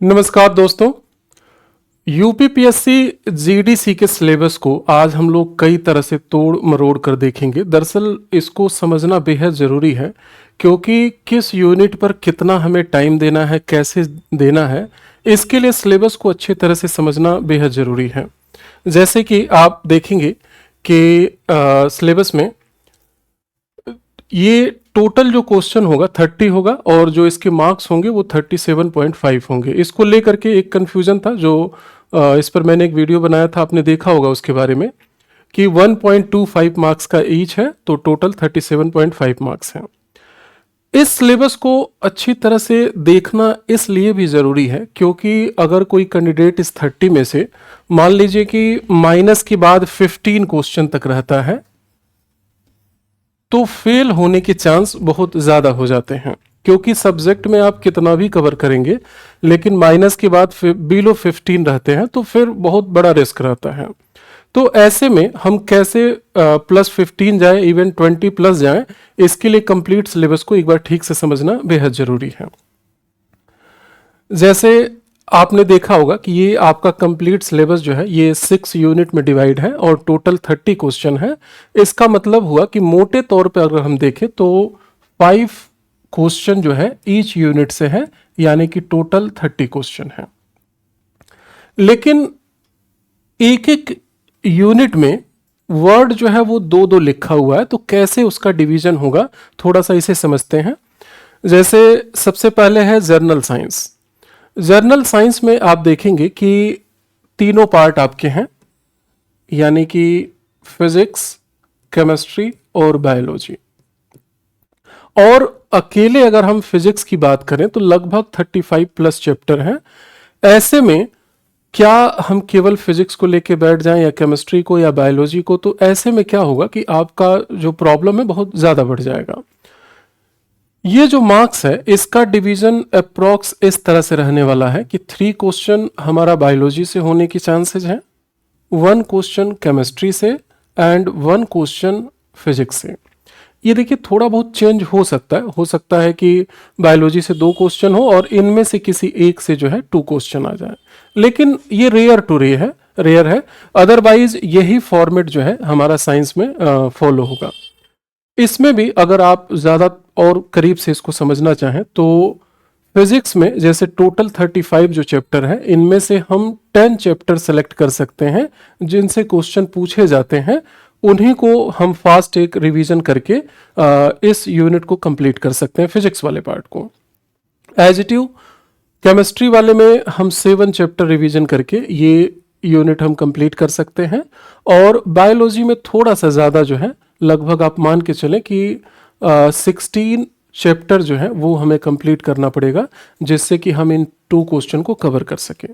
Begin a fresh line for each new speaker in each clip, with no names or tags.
नमस्कार दोस्तों। UPPSC GDC के सिलेबस को आज हम लोग कई तरह से तोड़ मरोड़ कर देखेंगे। दरअसल इसको समझना बेहद ज़रूरी है क्योंकि किस यूनिट पर कितना हमें टाइम देना है, कैसे देना है, इसके लिए सिलेबस को अच्छी तरह से समझना बेहद ज़रूरी है। जैसे कि आप देखेंगे कि सिलेबस में ये टोटल जो क्वेश्चन होगा 30 होगा और जो इसके मार्क्स होंगे वो 37.5 होंगे। इसको लेकर के एक कन्फ्यूज़न था जो इस पर मैंने एक वीडियो बनाया था, आपने देखा होगा उसके बारे में कि 1.25 मार्क्स का ईच है तो टोटल 37.5 मार्क्स हैं। इस सिलेबस को अच्छी तरह से देखना इसलिए भी ज़रूरी है क्योंकि अगर कोई कैंडिडेट इस 30 में से मान लीजिए कि माइनस के बाद 15 क्वेश्चन तक रहता है तो फेल होने के चांस बहुत ज़्यादा हो जाते हैं क्योंकि सब्जेक्ट में आप कितना भी कवर करेंगे लेकिन माइनस के बाद बिलो 15 रहते हैं तो फिर बहुत बड़ा रिस्क रहता है। तो ऐसे में हम कैसे प्लस 15 जाए, इवन 20 प्लस जाए, इसके लिए कंप्लीट सिलेबस को एक बार ठीक से समझना बेहद ज़रूरी है। जैसे आपने देखा होगा कि ये आपका कंप्लीट सिलेबस जो है ये 6 यूनिट में डिवाइड है और टोटल 30 क्वेश्चन है। इसका मतलब हुआ कि मोटे तौर पे अगर हम देखें तो 5 क्वेश्चन जो है ईच यूनिट से है, यानी कि टोटल 30 क्वेश्चन है। लेकिन एक एक यूनिट में वर्ड जो है वो दो दो लिखा हुआ है, तो कैसे उसका डिवीजन होगा थोड़ा सा इसे समझते हैं। जैसे सबसे पहले है जर्नल साइंस। जर्नल साइंस में आप देखेंगे कि तीनों पार्ट आपके हैं, यानी कि फिजिक्स, केमिस्ट्री और बायोलॉजी। और अकेले अगर हम फिजिक्स की बात करें तो लगभग 35 प्लस चैप्टर हैं। ऐसे में क्या हम केवल फिजिक्स को लेके बैठ जाएं या केमिस्ट्री को या बायोलॉजी को, तो ऐसे में क्या होगा कि आपका जो प्रॉब्लम है बहुत ज़्यादा बढ़ जाएगा। ये जो मार्क्स है इसका डिवीजन अप्रॉक्स इस तरह से रहने वाला है कि 3 क्वेश्चन हमारा बायोलॉजी से होने की चांसेस हैं, 1 क्वेश्चन केमिस्ट्री से एंड 1 क्वेश्चन फिजिक्स से। ये देखिए थोड़ा बहुत चेंज हो सकता है कि बायोलॉजी से 2 क्वेश्चन हो और इनमें से किसी एक से जो है 2 क्वेश्चन आ जाए, लेकिन ये रेयर है। अदरवाइज यही फॉर्मेट जो है हमारा साइंस में फॉलो होगा। इसमें भी अगर आप ज़्यादा और करीब से इसको समझना चाहें तो फिजिक्स में जैसे टोटल 35 जो चैप्टर हैं इनमें से हम 10 चैप्टर सेलेक्ट कर सकते हैं जिनसे क्वेश्चन पूछे जाते हैं, उन्हीं को हम फास्ट एक रिवीजन करके इस यूनिट को कंप्लीट कर सकते हैं, फिजिक्स वाले पार्ट को। एज इट यू केमिस्ट्री वाले में हम 7 चैप्टर रिवीजन करके ये यूनिट हम कंप्लीट कर सकते हैं। और बायोलॉजी में थोड़ा सा ज़्यादा जो है, लगभग आप मान के चलें कि 16 चैप्टर जो है वो हमें कंप्लीट करना पड़ेगा जिससे कि हम इन 2 क्वेश्चन को कवर कर सकें।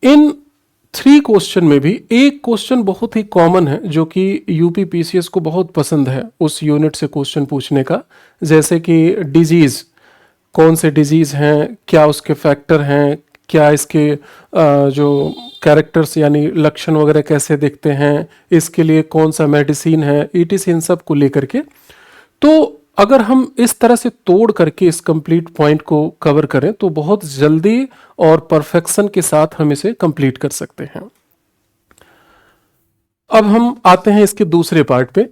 इन 3 क्वेश्चन में भी एक क्वेश्चन बहुत ही कॉमन है जो कि यूपीपीसीएस को बहुत पसंद है उस यूनिट से क्वेश्चन पूछने का, जैसे कि डिजीज़, कौन से डिजीज़ हैं, क्या उसके फैक्टर हैं, क्या इसके जो कैरेक्टर्स यानी लक्षण वगैरह कैसे दिखते हैं, इसके लिए कौन सा मेडिसिन है, ईटीसी, इन सब को लेकर के। तो अगर हम इस तरह से तोड़ करके इस कंप्लीट पॉइंट को कवर करें तो बहुत जल्दी और परफेक्शन के साथ हम इसे कंप्लीट कर सकते हैं। अब हम आते हैं इसके दूसरे पार्ट पे,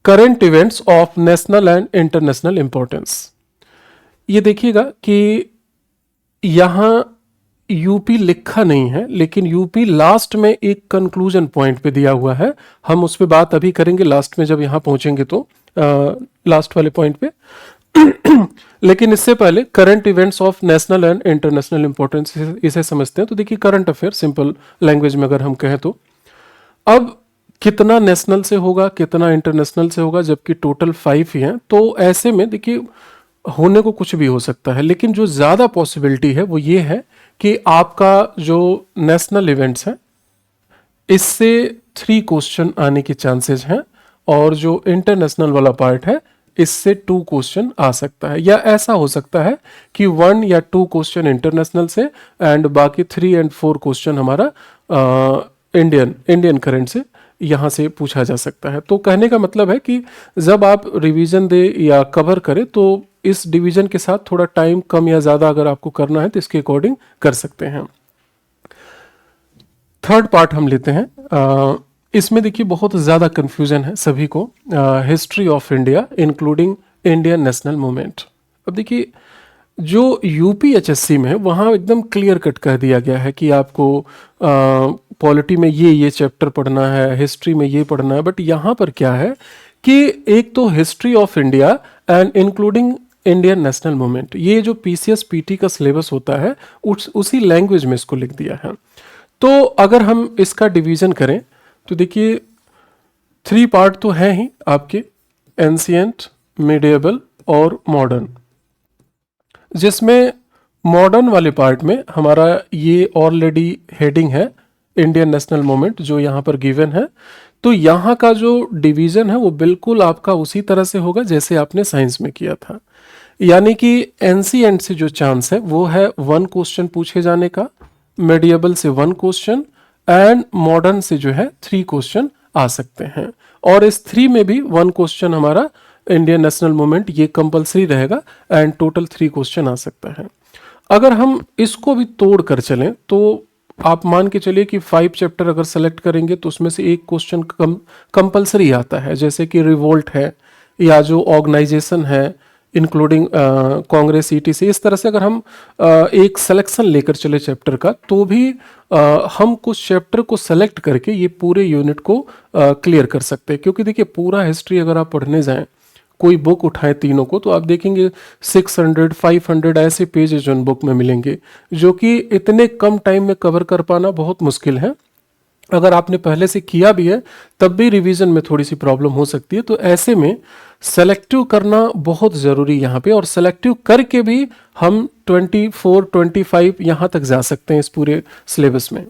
current events of national and international importance. ये देखिएगा कि यहां यूपी लिखा नहीं है लेकिन यूपी लास्ट में एक कंक्लूजन पॉइंट पे दिया हुआ है। हम उस पर बात अभी करेंगे लास्ट में, जब यहां पहुंचेंगे तो लास्ट वाले पॉइंट पे। लेकिन इससे पहले current events of national and international importance इसे समझते हैं। तो देखिए करंट अफेयर सिंपल लैंग्वेज में अगर हम कहें तो अब कितना नेशनल से होगा, कितना इंटरनेशनल से होगा, जबकि टोटल 5 ही हैं। तो ऐसे में देखिए होने को कुछ भी हो सकता है, लेकिन जो ज़्यादा पॉसिबिलिटी है वो ये है कि आपका जो नेशनल इवेंट्स हैं इससे 3 क्वेश्चन आने के चांसेस हैं और जो इंटरनेशनल वाला पार्ट है इससे 2 क्वेश्चन आ सकता है, या ऐसा हो सकता है कि 1 या 2 क्वेश्चन इंटरनेशनल से एंड बाकी 3 और 4 क्वेश्चन हमारा इंडियन करंट से यहाँ से पूछा जा सकता है। तो कहने का मतलब है कि जब आप रिवीजन दे या कवर करें तो इस डिवीजन के साथ थोड़ा टाइम कम या ज़्यादा अगर आपको करना है तो इसके अकॉर्डिंग कर सकते हैं। थर्ड पार्ट हम लेते हैं। इसमें देखिए बहुत ज़्यादा कन्फ्यूजन है सभी को। History of India including Indian national movement. अब देखिए जो यूपीएचएससी में है वहाँ एकदम क्लियर कट कह दिया गया है कि आपको पॉलिटी में ये चैप्टर पढ़ना है, हिस्ट्री में ये पढ़ना है। बट यहाँ पर क्या है कि एक तो history of India and including Indian national movement, ये जो पीसीएस पीटी का सिलेबस होता है उसी लैंग्वेज में इसको लिख दिया है। तो अगर हम इसका डिवीजन करें तो देखिए 3 पार्ट तो हैं ही आपके, एंशिएंट, मिडिएबल और मॉडर्न, जिसमें मॉडर्न वाले पार्ट में हमारा ये ऑलरेडी हेडिंग है इंडियन नेशनल मूवमेंट जो यहाँ पर गिवन है। तो यहाँ का जो डिवीजन है वो बिल्कुल आपका उसी तरह से होगा जैसे आपने साइंस में किया था, यानी कि एंशिएंट से जो चांस है वो है 1 क्वेश्चन पूछे जाने का, मेडिएबल से 1 क्वेश्चन एंड मॉडर्न से जो है 3 क्वेश्चन आ सकते हैं। और इस 3 में भी 1 क्वेश्चन हमारा इंडियन नेशनल मूवमेंट ये कंपलसरी रहेगा एंड टोटल 3 क्वेश्चन आ सकता है। अगर हम इसको भी तोड़ कर चलें तो आप मान के चलिए कि 5 चैप्टर अगर सेलेक्ट करेंगे तो उसमें से 1 क्वेश्चन कंपलसरी आता है, जैसे कि रिवोल्ट है या जो ऑर्गेनाइजेशन है इंक्लूडिंग कांग्रेस ईटीसी। इस तरह से अगर हम एक सिलेक्शन लेकर चले चैप्टर का तो भी हम कुछ चैप्टर को सेलेक्ट करके ये पूरे यूनिट को क्लियर कर सकते हैं। क्योंकि देखिए पूरा हिस्ट्री अगर आप पढ़ने जाएं, कोई बुक उठाएं तीनों को, तो आप देखेंगे 600 500 ऐसे पेजेज उन बुक में मिलेंगे जो कि इतने कम टाइम में कवर कर पाना बहुत मुश्किल है। अगर आपने पहले से किया भी है तब भी रिवीजन में थोड़ी सी प्रॉब्लम हो सकती है। तो ऐसे में सेलेक्टिव करना बहुत ज़रूरी यहाँ पे, और सेलेक्टिव करके भी हम 24 25 यहाँ तक जा सकते हैं इस पूरे सिलेबस में।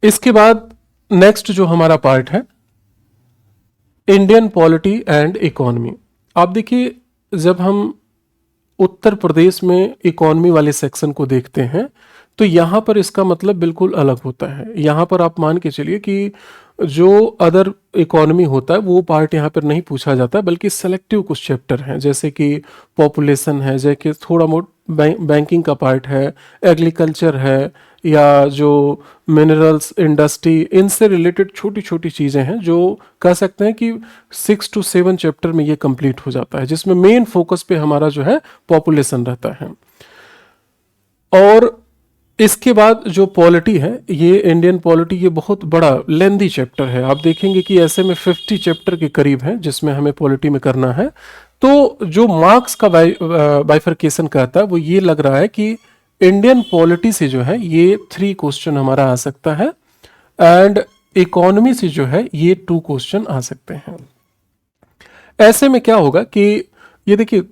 इसके बाद नेक्स्ट जो हमारा पार्ट है इंडियन पॉलिटी एंड इकोनॉमी। आप देखिए जब हम उत्तर प्रदेश में इकोनॉमी वाले सेक्शन को देखते हैं तो यहाँ पर इसका मतलब बिल्कुल अलग होता है। यहाँ पर आप मान के चलिए कि जो अदर इकोनॉमी होता है वो पार्ट यहाँ पर नहीं पूछा जाता, बल्कि सेलेक्टिव कुछ चैप्टर हैं जैसे कि पॉपुलेशन है, जैसे कि थोड़ा बहुत बैंकिंग का पार्ट है, एग्रीकल्चर है, या जो मिनरल्स इंडस्ट्री, इनसे रिलेटेड छोटी छोटी चीज़ें हैं जो कह सकते हैं कि 6 to 7 चैप्टर में ये कंप्लीट हो जाता है, जिसमें मेन फोकस पे हमारा जो है पॉपुलेशन रहता है। और इसके बाद जो पॉलिटी है, ये इंडियन पॉलिटी, ये बहुत बड़ा लेंदी चैप्टर है। आप देखेंगे कि ऐसे में 50 चैप्टर के करीब है जिसमें हमें पॉलिटी में करना है। तो जो मार्क्स का बाइफर्केशन कहता है वो ये लग रहा है कि इंडियन पॉलिटी से जो है ये 3 क्वेश्चन हमारा आ सकता है एंड इकोनॉमी से जो है ये 2 क्वेश्चन आ सकते हैं। ऐसे में क्या होगा कि ये देखिए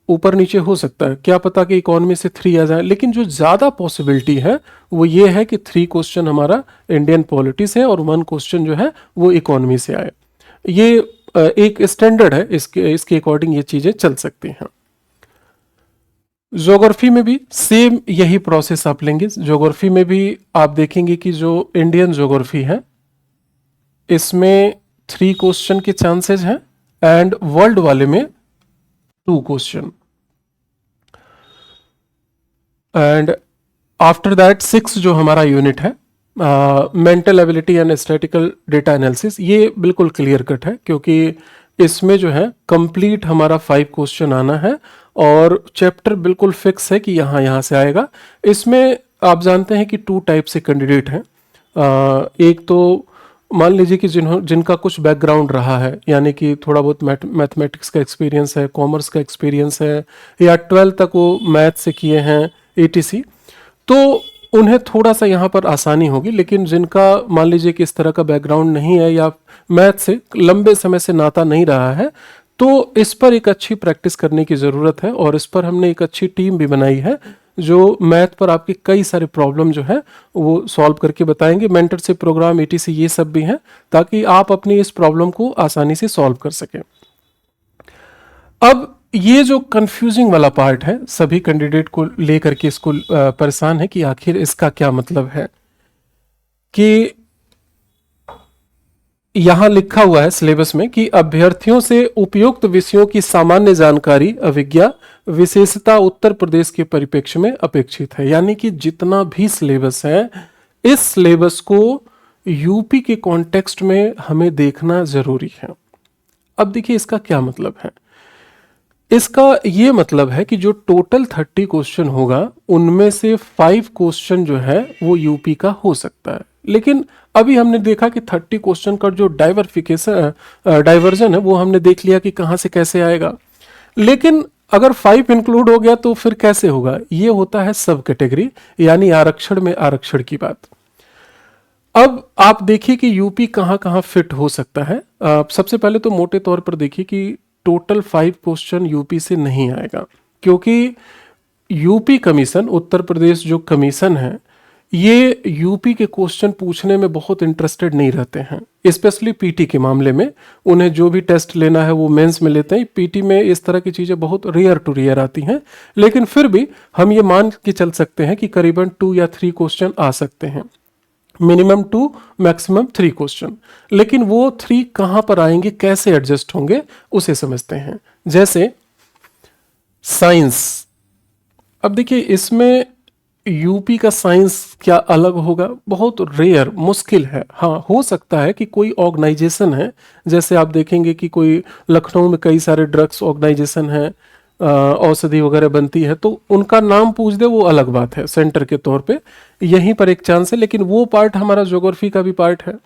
ऊपर नीचे हो सकता है, क्या पता कि इकोनॉमी से 3 आ जाए, लेकिन जो ज़्यादा पॉसिबिलिटी है वो ये है कि 3 क्वेश्चन हमारा इंडियन पॉलिटी से और 1 क्वेश्चन जो है वो इकोनॉमी से आए। ये एक स्टैंडर्ड है, इसके अकॉर्डिंग ये चीज़ें चल सकती हैं। ज्योग्राफी में भी सेम यही प्रोसेस आप लेंगे। ज्योग्राफी में भी आप देखेंगे कि जो इंडियन ज्योग्राफी है इसमें 3 क्वेश्चन के चांसेस हैं एंड वर्ल्ड वाले में 2 क्वेश्चन, एंड आफ्टर दैट 6 जो हमारा यूनिट है mental ability and statistical data analysis, ये बिल्कुल क्लियर कट है क्योंकि इसमें जो है कंप्लीट हमारा 5 क्वेश्चन आना है और चैप्टर बिल्कुल फिक्स है कि यहाँ से आएगा। इसमें आप जानते हैं कि 2 टाइप से कैंडिडेट हैं। एक तो मान लीजिए कि जिनका कुछ बैकग्राउंड रहा है, यानी कि थोड़ा बहुत मैथमेटिक्स का एक्सपीरियंस है, कॉमर्स का एक्सपीरियंस है, या 12 तक वो मैथ से किए हैं एटीसी, तो उन्हें थोड़ा सा यहाँ पर आसानी होगी। लेकिन जिनका मान लीजिए कि इस तरह का बैकग्राउंड नहीं है या मैथ से लंबे समय से नाता नहीं रहा है, तो इस पर एक अच्छी प्रैक्टिस करने की ज़रूरत है। और इस पर हमने एक अच्छी टीम भी बनाई है जो मैथ पर आपके कई सारे प्रॉब्लम जो है वो सॉल्व करके बताएंगे। मेंटरशिप प्रोग्राम, ईटीसी, ये सब भी हैं ताकि आप अपनी इस प्रॉब्लम को आसानी से सॉल्व कर सकें। अब ये जो कंफ्यूजिंग वाला पार्ट है, सभी कैंडिडेट को लेकर के इसको परेशान है कि आखिर इसका क्या मतलब है, कि यहां लिखा हुआ है सिलेबस में कि अभ्यर्थियों से उपयुक्त विषयों की सामान्य जानकारी अभिज्ञा विशेषता उत्तर प्रदेश के परिप्रेक्ष्य में अपेक्षित है। यानी कि जितना भी सिलेबस है, इस सिलेबस को यूपी के कॉन्टेक्स्ट में हमें देखना जरूरी है। अब देखिए इसका क्या मतलब है। इसका ये मतलब है कि जो टोटल 30 क्वेश्चन होगा उनमें से 5 क्वेश्चन जो है वो यूपी का हो सकता है। लेकिन अभी हमने देखा कि 30 क्वेश्चन का जो डाइवर्जन है वो हमने देख लिया कि कहां से कैसे आएगा। लेकिन अगर 5 इंक्लूड हो गया तो फिर कैसे होगा, ये होता है सब कैटेगरी, यानी आरक्षण में आरक्षण की बात। अब आप देखिए कि यूपी कहां कहां फिट हो सकता है। सबसे पहले तो मोटे तौर पर देखिए कि टोटल 5 क्वेश्चन यूपी से नहीं आएगा, क्योंकि यूपी कमीशन, उत्तर प्रदेश जो कमीशन है, ये यूपी के क्वेश्चन पूछने में बहुत इंटरेस्टेड नहीं रहते हैं। स्पेशली पीटी के मामले में उन्हें जो भी टेस्ट लेना है वो मेंस में लेते हैं। पीटी में इस तरह की चीज़ें बहुत रेयर टू रेयर आती हैं, लेकिन फिर भी हम ये मान के चल सकते हैं कि करीबन 2 या 3 क्वेश्चन आ सकते हैं, मिनिमम 2 मैक्सिमम 3 क्वेश्चन। लेकिन वो 3 कहां पर आएंगे, कैसे एडजस्ट होंगे, उसे समझते हैं। जैसे साइंस, अब देखिए इसमें यूपी का साइंस क्या अलग होगा, बहुत रेयर, मुश्किल है। हाँ, हो सकता है कि कोई ऑर्गेनाइजेशन है, जैसे आप देखेंगे कि कोई लखनऊ में कई सारे ड्रग्स ऑर्गेनाइजेशन है, औषधि वगैरह बनती है, तो उनका नाम पूछ दे, वो अलग बात है, सेंटर के तौर पे यहीं पर एक चांस है। लेकिन वो पार्ट हमारा ज्योग्राफी का भी पार्ट है।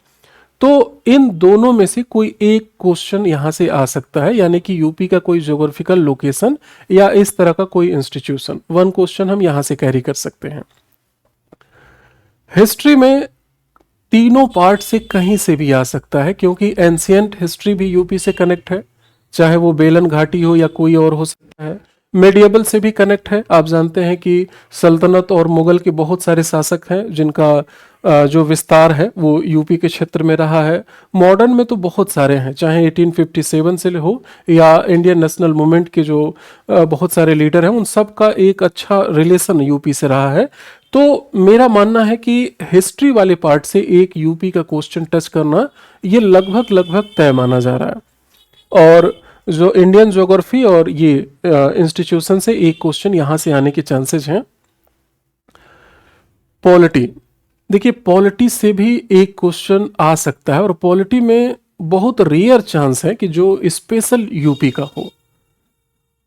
तो इन दोनों में से कोई एक क्वेश्चन यहां से आ सकता है, यानी कि यूपी का कोई ज्योग्राफिकल लोकेशन या इस तरह का कोई इंस्टीट्यूशन, 1 क्वेश्चन हम यहां से कैरी कर सकते हैं। हिस्ट्री में तीनों पार्ट से कहीं से भी आ सकता है, क्योंकि एंशियंट हिस्ट्री भी यूपी से कनेक्ट है, चाहे वो बेलन घाटी हो या कोई और हो सकता है। मेडिएबल से भी कनेक्ट है। आप जानते हैं कि सल्तनत और मुगल के बहुत सारे शासक हैं जिनका जो विस्तार है वो यूपी के क्षेत्र में रहा है। मॉडर्न में तो बहुत सारे हैं, चाहे 1857 से हो या इंडियन नेशनल मूवमेंट के जो बहुत सारे लीडर हैं, उन सब का एक अच्छा रिलेशन यूपी से रहा है। तो मेरा मानना है कि हिस्ट्री वाले पार्ट से एक यूपी का क्वेश्चन टच करना ये लगभग तय माना जा रहा है। और जो इंडियन ज्योग्राफी और ये इंस्टीट्यूशन से एक क्वेश्चन यहां से आने के चांसेस हैं। पॉलिटी, देखिए पॉलिटी से भी एक क्वेश्चन आ सकता है, और पॉलिटी में बहुत रेयर चांस है कि जो स्पेशल यूपी का हो।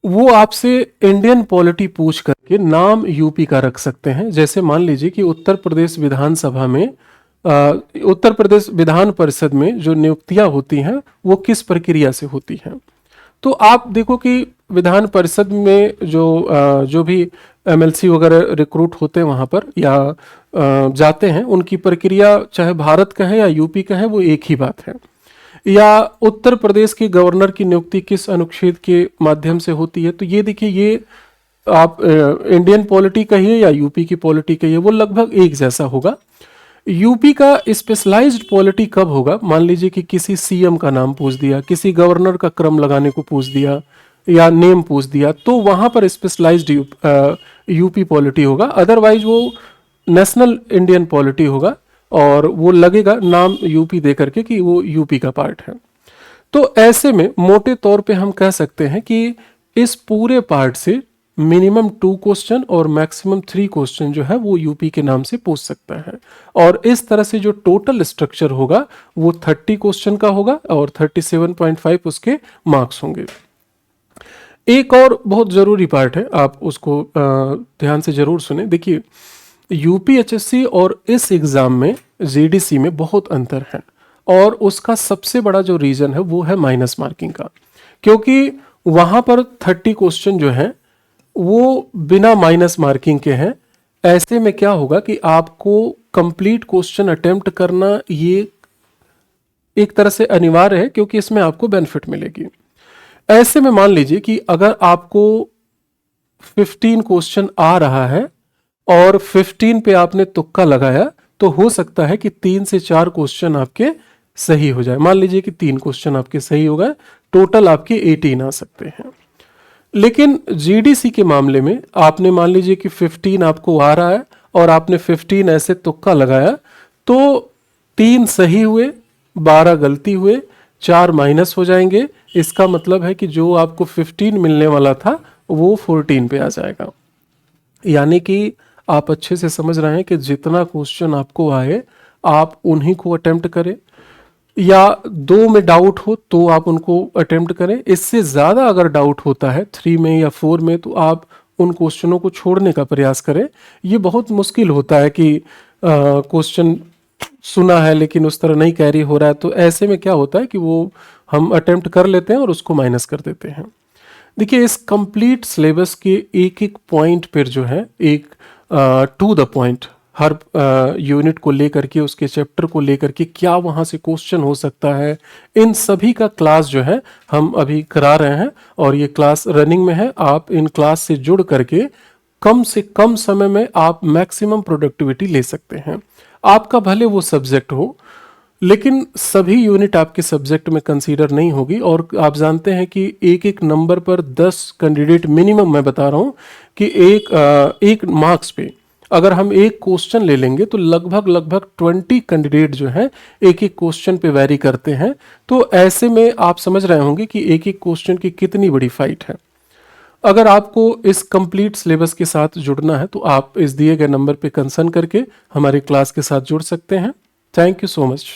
वो आपसे इंडियन पॉलिटी पूछ करके नाम यूपी का रख सकते हैं। जैसे मान लीजिए कि उत्तर प्रदेश विधानसभा में उत्तर प्रदेश विधान परिषद में जो नियुक्तियां होती हैं वो किस प्रक्रिया से होती हैं। तो आप देखो कि विधान परिषद में जो भी एमएलसी वगैरह रिक्रूट होते हैं वहां पर या जाते हैं, उनकी प्रक्रिया चाहे भारत का है या यूपी का है, वो एक ही बात है। या उत्तर प्रदेश के गवर्नर की नियुक्ति किस अनुच्छेद के माध्यम से होती है। तो ये देखिए, ये आप इंडियन पॉलिटी कहिए या यूपी की पॉलिटी कहिए, वो लगभग एक जैसा होगा। यूपी का स्पेशलाइज्ड पॉलिटी कब होगा, मान लीजिए कि किसी सीएम का नाम पूछ दिया, किसी गवर्नर का क्रम लगाने को पूछ दिया या नेम पूछ दिया, तो वहां पर स्पेशलाइज्ड यूपी पॉलिटी होगा। अदरवाइज वो नेशनल इंडियन पॉलिटी होगा और वो लगेगा नाम यूपी दे करके कि वो यूपी का पार्ट है। तो ऐसे में मोटे तौर पे हम कह सकते हैं कि इस पूरे पार्ट से मिनिमम 2 क्वेश्चन और मैक्सिमम 3 क्वेश्चन जो है वो यूपी के नाम से पूछ सकता है। और इस तरह से जो टोटल स्ट्रक्चर होगा वो 30 क्वेश्चन का होगा और 37.5 उसके मार्क्स होंगे। एक और बहुत जरूरी पार्ट है, आप उसको ध्यान से जरूर सुने। देखिए यूपीएचएससी और इस एग्जाम में जीडीसी में बहुत अंतर है, और उसका सबसे बड़ा जो रीजन है वो है माइनस मार्किंग का। क्योंकि वहां पर 30 क्वेश्चन जो है वो बिना माइनस मार्किंग के हैं। ऐसे में क्या होगा कि आपको कंप्लीट क्वेश्चन अटेम्प्ट करना ये एक तरह से अनिवार्य है, क्योंकि इसमें आपको बेनिफिट मिलेगी। ऐसे में मान लीजिए कि अगर आपको 15 क्वेश्चन आ रहा है और 15 पे आपने तुक्का लगाया, तो हो सकता है कि 3 से 4 क्वेश्चन आपके सही हो जाए। मान लीजिए कि 3 क्वेश्चन आपके सही हो गए, टोटल आपके 18 आ सकते हैं। लेकिन जीडीसी के मामले में आपने मान लीजिए कि 15 आपको आ रहा है और आपने 15 ऐसे तुक्का लगाया, तो 3 सही हुए, 12 गलती हुए, 4 माइनस हो जाएंगे। इसका मतलब है कि जो आपको 15 मिलने वाला था वो 14 पे आ जाएगा। यानी कि आप अच्छे से समझ रहे हैं कि जितना क्वेश्चन आपको आए आप उन्हीं को अटेम्प्ट करें, या 2 में डाउट हो तो आप उनको अटेम्प्ट करें। इससे ज़्यादा अगर डाउट होता है 3 में या 4 में तो आप उन क्वेश्चनों को छोड़ने का प्रयास करें। ये बहुत मुश्किल होता है कि क्वेश्चन सुना है लेकिन उस तरह नहीं कैरी हो रहा है, तो ऐसे में क्या होता है कि वो हम अटेम्प्ट कर लेते हैं और उसको माइनस कर देते हैं। देखिए, इस कंप्लीट सिलेबस के एक एक पॉइंट पर जो है एक टू द पॉइंट हर यूनिट को लेकर के, उसके चैप्टर को लेकर के क्या वहाँ से क्वेश्चन हो सकता है, इन सभी का क्लास जो है हम अभी करा रहे हैं और ये क्लास रनिंग में है। आप इन क्लास से जुड़ करके कम से कम समय में आप मैक्सिमम प्रोडक्टिविटी ले सकते हैं। आपका भले वो सब्जेक्ट हो लेकिन सभी यूनिट आपके सब्जेक्ट में कंसीडर नहीं होगी, और आप जानते हैं कि एक एक नंबर पर 10 कैंडिडेट मिनिमम, मैं बता रहा हूँ कि एक मार्क्स पे अगर हम एक क्वेश्चन ले लेंगे तो लगभग 20 कैंडिडेट जो हैं एक एक क्वेश्चन पे वैरी करते हैं। तो ऐसे में आप समझ रहे होंगे कि एक एक क्वेश्चन की कितनी बड़ी फाइट है। अगर आपको इस कंप्लीट सिलेबस के साथ जुड़ना है तो आप इस दिए गए नंबर पे कंसर्न करके हमारी क्लास के साथ जुड़ सकते हैं। Thank you so much.